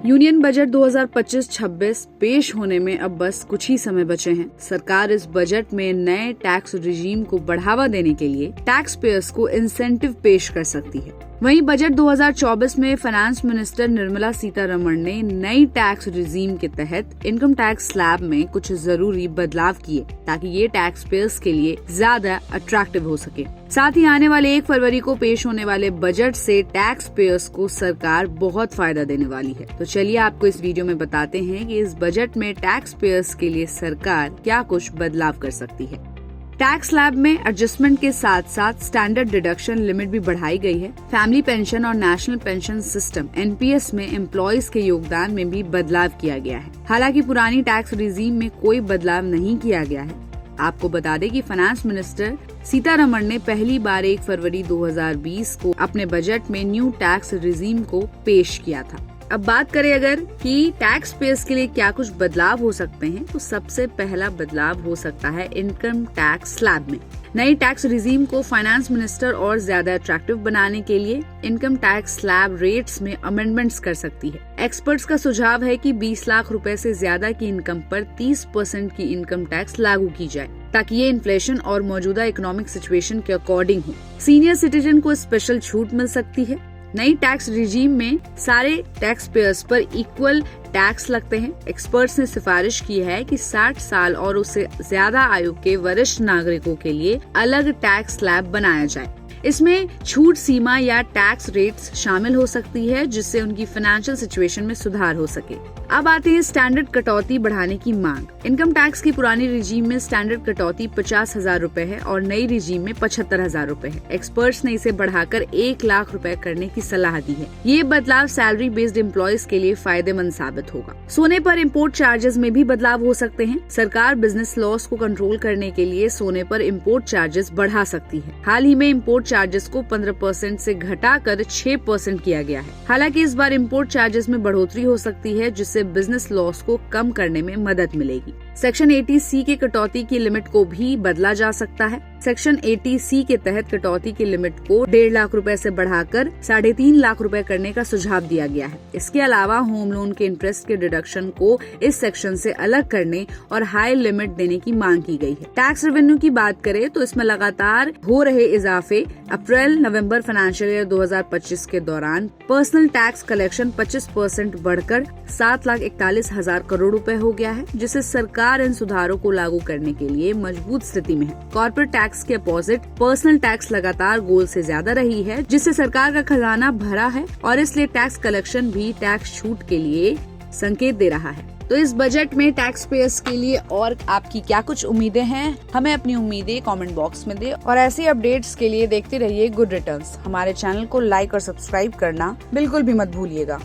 Union budget 2025-26 पेश होने में अब बस कुछ ही समय बचे हैं। सरकार इस बजट में नए टैक्स रिजीम को बढ़ावा देने के लिए टैक्स पेयर्स को इंसेंटिव पेश कर सकती है। वहीं बजट 2024 में फाइनेंस मिनिस्टर निर्मला सीतारमण ने नई टैक्स रिजीम के तहत इनकम टैक्स स्लैब में कुछ जरूरी बदलाव किए ताकि ये टैक्स पेयर्स के लिए ज्यादा अट्रैक्टिव हो सके। साथ ही आने वाले 1 फरवरी को पेश होने वाले बजट से टैक्स पेयर्स को सरकार बहुत फायदा देने वाली है। तो चलिए आपको इस वीडियो में बताते हैं कि इस बजट में टैक्स पेयर्स के लिए सरकार क्या कुछ बदलाव कर सकती है। टैक्स स्लैब में एडजस्टमेंट के साथ साथ स्टैंडर्ड डिडक्शन लिमिट भी बढ़ाई गई है। फैमिली पेंशन और नेशनल पेंशन सिस्टम (NPS) में एम्प्लॉयज के योगदान में भी बदलाव किया गया है। हालांकि पुरानी टैक्स रिजीम में कोई बदलाव नहीं किया गया है। आपको बता दें कि फाइनेंस मिनिस्टर सीतारमण ने पहली बार 1 फरवरी 2020 को अपने बजट में न्यू टैक्स रिजीम को पेश किया था। अब बात करें अगर कि टैक्स पेयर्स के लिए क्या कुछ बदलाव हो सकते हैं, तो सबसे पहला बदलाव हो सकता है इनकम टैक्स स्लैब में। नई टैक्स रिजीम को फाइनेंस मिनिस्टर और ज्यादा अट्रैक्टिव बनाने के लिए इनकम टैक्स स्लैब रेट्स में अमेंडमेंट्स कर सकती है। एक्सपर्ट्स का सुझाव है कि 20 लाख रुपए से ज्यादा की इनकम पर 30% की इनकम टैक्स लागू की जाए ताकि ये इन्फ्लेशन और मौजूदा इकोनॉमिक सिचुएशन के अकॉर्डिंग हो। सीनियर सिटीजन को स्पेशल छूट मिल सकती है। नई टैक्स रिजीम में सारे टैक्स पेयर्स पर इक्वल टैक्स लगते हैं। एक्सपर्ट्स ने सिफारिश की है कि 60 साल और उससे ज्यादा आयु के वरिष्ठ नागरिकों के लिए अलग टैक्स स्लैब बनाया जाए। इसमें छूट सीमा या टैक्स रेट्स शामिल हो सकती है जिससे उनकी फाइनेंशियल सिचुएशन में सुधार हो सके। अब आते हैं स्टैंडर्ड कटौती बढ़ाने की मांग। इनकम टैक्स की पुरानी रिजीम में स्टैंडर्ड कटौती 50,000 रूपए है और नई रिजीम में 75,000 रूपए है। एक्सपर्ट्स ने इसे बढ़ाकर 1 लाख रूपए करने की सलाह दी है। ये बदलाव सैलरी बेस्ड एम्प्लॉयज के लिए फायदेमंद साबित होगा। सोने पर इम्पोर्ट चार्जेस में भी बदलाव हो सकते हैं। सरकार बिजनेस लॉस को कंट्रोल करने के लिए सोने पर इम्पोर्ट चार्जेस बढ़ा सकती है। हाल ही में इम्पोर्ट चार्जेस को 15% से घटाकर 6% किया गया है। हालांकि इस बार इम्पोर्ट चार्जेस में बढ़ोतरी हो सकती है जिससे बिजनेस लॉस को कम करने में मदद मिलेगी। सेक्शन 80C के कटौती की लिमिट को भी बदला जा सकता है। सेक्शन 80C के तहत कटौती की लिमिट को 1.5 लाख रुपए से बढ़ाकर 3.5 लाख रुपए करने का सुझाव दिया गया है। इसके अलावा होम लोन के इंटरेस्ट के डिडक्शन को इस सेक्शन से अलग करने और हाई लिमिट देने की मांग की गई है। टैक्स रेवेन्यू की बात करें तो इसमें लगातार हो रहे इजाफे अप्रैल-नवंबर फाइनेंशियल ईयर 2025 के दौरान पर्सनल टैक्स कलेक्शन 25% बढ़कर 7,41,000 करोड़ रुपए हो गया है, जिससे सरकार इन सुधारों को लागू करने के लिए मजबूत स्थिति में है। कॉर्पोरेट टैक्स के अपोजिट पर्सनल टैक्स लगातार गोल से ज्यादा रही है, जिससे सरकार का खजाना भरा है और इसलिए टैक्स कलेक्शन भी टैक्स छूट के लिए संकेत दे रहा है। तो इस बजट में टैक्स पेयर्स के लिए और आपकी क्या कुछ उम्मीदें हैं, हमें अपनी उम्मीदें कमेंट बॉक्स में दें और ऐसी अपडेट्स के लिए देखते रहिए गुड रिटर्न्स। हमारे चैनल को लाइक और सब्सक्राइब करना बिल्कुल भी मत भूलिएगा।